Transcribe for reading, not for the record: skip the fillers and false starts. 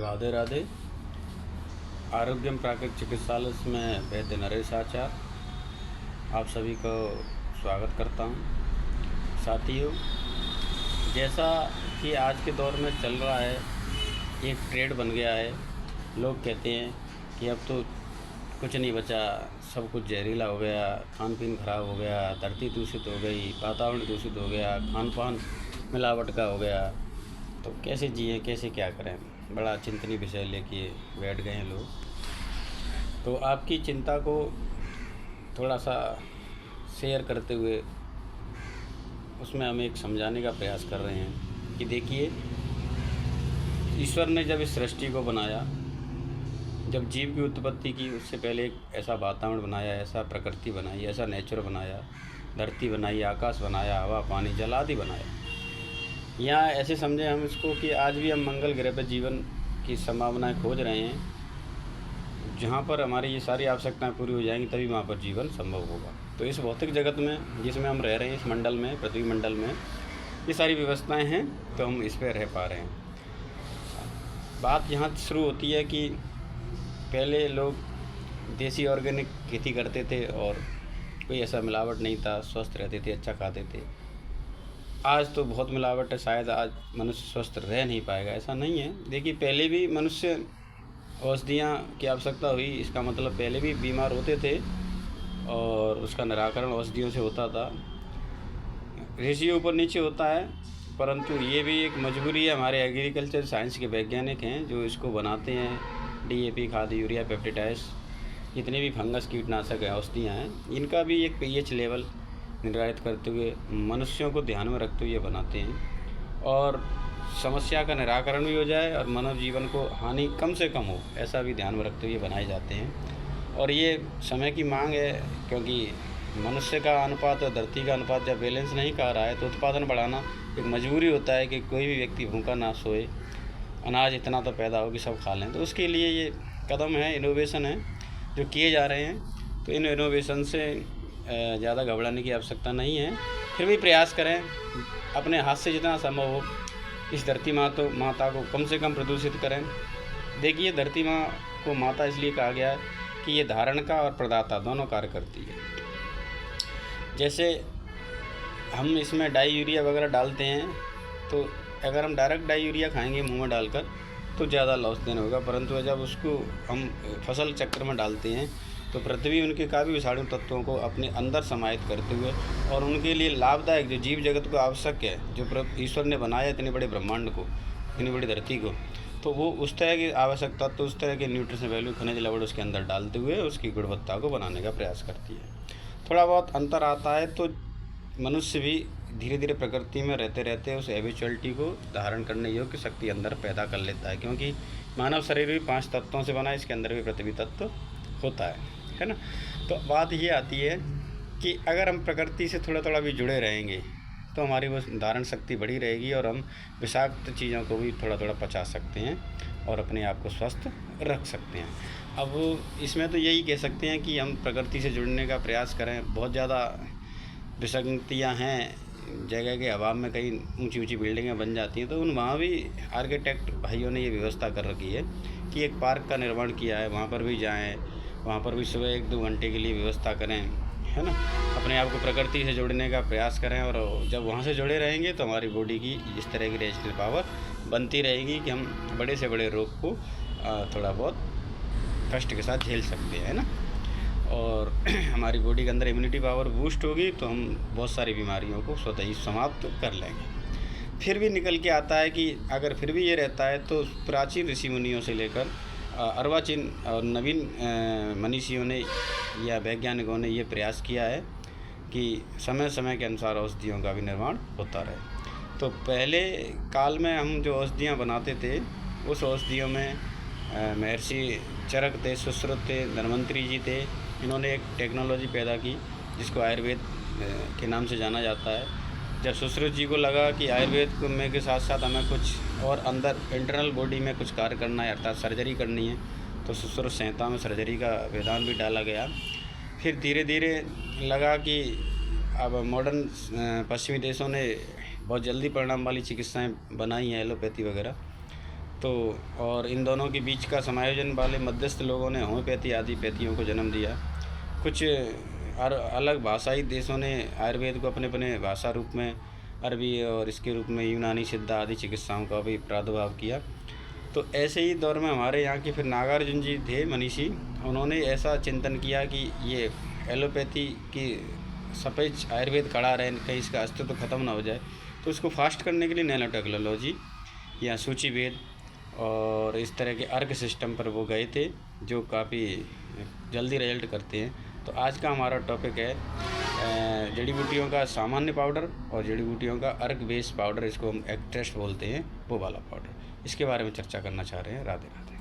राधे राधे। आरोग्यम प्राकृतिक चिकित्सालय में वैद्य नरेश आचार्य आप सभी को स्वागत करता हूँ। साथियों, जैसा कि आज के दौर में चल रहा है, एक ट्रेड बन गया है। लोग कहते हैं कि अब तो कुछ नहीं बचा, सब कुछ जहरीला हो गया, खान पीन खराब हो गया, धरती दूषित हो गई, वातावरण दूषित हो गया, खान पान मिलावट का हो गया, तो कैसे जिए, कैसे क्या करें। बड़ा चिंतनीय विषय लेके बैठ गए हैं लोग। तो आपकी चिंता को थोड़ा सा शेयर करते हुए उसमें हम एक समझाने का प्रयास कर रहे हैं कि देखिए, ईश्वर ने जब इस सृष्टि को बनाया, जब जीव की उत्पत्ति की, उससे पहले एक ऐसा वातावरण बनाया, ऐसा प्रकृति बनाई, ऐसा नेचर बनाया, धरती बनाई, आकाश बनाया, हवा पानी जल आदि बनाया। यहाँ ऐसे समझें हम इसको कि आज भी हम मंगल ग्रह पर जीवन की संभावनाएं खोज रहे हैं। जहाँ पर हमारी ये सारी आवश्यकताएं पूरी हो जाएंगी तभी वहाँ पर जीवन संभव होगा। तो इस भौतिक जगत में जिसमें हम रह रहे हैं, इस मंडल में, पृथ्वी मंडल में ये सारी व्यवस्थाएं हैं, तो हम इस पर रह पा रहे हैं। बात यहाँ शुरू होती है कि पहले लोग देसी ऑर्गेनिक खेती करते थे और कोई ऐसा मिलावट नहीं था, स्वस्थ रहते थे, अच्छा खाते थे। आज तो बहुत मिलावट है, शायद आज मनुष्य स्वस्थ रह नहीं पाएगा, ऐसा नहीं है। देखिए, पहले भी मनुष्य औषधियाँ की आवश्यकता हुई, इसका मतलब पहले भी बीमार होते थे और उसका निराकरण औषधियों से होता था। रेशियो ऊपर नीचे होता है, परंतु ये भी एक मजबूरी है। हमारे एग्रीकल्चर साइंस के वैज्ञानिक हैं जो इसको बनाते हैं, DAP खाद, यूरिया, पेप्टिडाइड्स, जितने भी फंगस कीटनाशक औषधियाँ हैं, इनका भी एक pH लेवल निर्धारित करते हुए, मनुष्यों को ध्यान में रखते हुए बनाते हैं और समस्या का निराकरण भी हो जाए और मानव जीवन को हानि कम से कम हो, ऐसा भी ध्यान में रखते हुए बनाए जाते हैं। और ये समय की मांग है, क्योंकि मनुष्य का अनुपात और धरती का अनुपात जब बैलेंस नहीं कर रहा है तो उत्पादन बढ़ाना एक मजबूरी होता है कि कोई भी व्यक्ति भूखा ना सोए, अनाज इतना तो पैदा हो कि सब खा लें। तो उसके लिए ये कदम है, इनोवेशन है जो किए जा रहे हैं। तो इन इनोवेशन से ज़्यादा घबराने की आवश्यकता नहीं है। फिर भी प्रयास करें, अपने हाथ से जितना संभव हो इस धरती माता को कम से कम प्रदूषित करें। देखिए, धरती माँ को माता इसलिए कहा गया है कि ये धारण का और प्रदाता दोनों कार्य करती है। जैसे हम इसमें डाई यूरिया वगैरह डालते हैं, तो अगर हम डायरेक्ट डाई यूरिया खाएंगे मुंह में डालकर तो ज़्यादा लॉस देना होगा, परंतु जब उसको हम फसल चक्र में डालते हैं तो पृथ्वी उनके काफ़ी विषाणु तत्वों को अपने अंदर समाहित करते हुए और उनके लिए लाभदायक, जो जीव जगत को आवश्यक है, जो ईश्वर ने बनाया इतने बड़े ब्रह्मांड को, इतनी बड़ी धरती को, तो वो उस तरह की आवश्यक तत्व, उस तरह के न्यूट्रिशन वैल्यू, खनिज लवण उसके अंदर डालते हुए उसकी गुणवत्ता को बनाने का प्रयास करती है। थोड़ा बहुत अंतर आता है, तो मनुष्य भी धीरे धीरे प्रकृति में रहते रहते उस हैबिचुअलिटी को धारण करने योग्य शक्ति अंदर पैदा कर लेता है, क्योंकि मानव शरीर भी 5 तत्वों से बना है, इसके अंदर भी पृथ्वी तत्व होता है ना। तो बात ये आती है कि अगर हम प्रकृति से थोड़ा थोड़ा भी जुड़े रहेंगे तो हमारी वो धारण शक्ति बढ़ी रहेगी और हम विषाक्त चीज़ों को भी थोड़ा थोड़ा पचा सकते हैं और अपने आप को स्वस्थ रख सकते हैं। अब इसमें तो यही कह सकते हैं कि हम प्रकृति से जुड़ने का प्रयास करें। बहुत ज़्यादा विसंगतियाँ हैं, जगह के अभाव में कई ऊंची ऊंची बिल्डिंगें बन जाती हैं, तो वहाँ भी आर्किटेक्ट भाइयों ने ये व्यवस्था कर रखी है कि एक पार्क का निर्माण किया है, वहाँ पर भी जाएँ, वहाँ पर भी सुबह 1-2 घंटे के लिए व्यवस्था करें, है ना। अपने आप को प्रकृति से जोड़ने का प्रयास करें और जब वहाँ से जुड़े रहेंगे तो हमारी बॉडी की इस तरह की रेजिस्टेंस पावर बनती रहेगी कि हम बड़े से बड़े रोग को थोड़ा बहुत कष्ट के साथ झेल सकते हैं, है ना। और हमारी बॉडी के अंदर इम्यूनिटी पावर बूस्ट होगी तो हम बहुत सारी बीमारियों को स्वतः ही समाप्त कर लेंगे। फिर भी निकल के आता है कि अगर फिर भी ये रहता है तो प्राचीन ऋषि मुनियों से लेकर अर्वाचीन और नवीन मनीषियों ने या वैज्ञानिकों ने ये प्रयास किया है कि समय समय के अनुसार औषधियों का भी निर्माण होता रहे। तो पहले काल में हम जो औषधियाँ बनाते थे, उस औषधियों में महर्षि चरक थे, सुश्रुत थे, धन्वंतरी जी थे। इन्होंने एक टेक्नोलॉजी पैदा की जिसको आयुर्वेद के नाम से जाना जाता है। जब सुश्रुत जी को लगा कि आयुर्वेद में के साथ साथ हमें कुछ और अंदर इंटरनल बॉडी में कुछ कार्य करना है, अर्थात सर्जरी करनी है, तो सुश्रुत संहिता में सर्जरी का विधान भी डाला गया। फिर धीरे धीरे लगा कि अब मॉडर्न पश्चिमी देशों ने बहुत जल्दी परिणाम वाली चिकित्साएं बनाई हैं, एलोपैथी वगैरह, तो और इन दोनों के बीच का समायोजन वाले मध्यस्थ लोगों ने होम्योपैथी आदि पैथियों को जन्म दिया। कुछ अलग भाषाई देशों ने आयुर्वेद को अपने अपने भाषा रूप में अरबी और इसके रूप में यूनानी सिद्ध आदि चिकित्साओं का भी प्रादुर्भाव किया। तो ऐसे ही दौर में हमारे यहाँ के फिर नागार्जुन जी थे मनीषी, उन्होंने ऐसा चिंतन किया कि ये एलोपैथी की सफेद आयुर्वेद खड़ा रहे, कहीं इसका अस्तित्व खत्म ना हो जाए। तो इसको फास्ट करने के लिए नैनो टेक्नोलॉजी या सूचीभेद और इस तरह के अर्क सिस्टम पर वो गए थे, जो काफ़ी जल्दी रिजल्ट करते हैं। तो आज का हमारा टॉपिक है जड़ी बूटियों का सामान्य पाउडर और जड़ी बूटियों का अर्क बेस पाउडर, इसको हम एक्ट्रेस्ट बोलते हैं, वो वाला पाउडर। इसके बारे में चर्चा करना चाह रहे हैं। राधे राधे।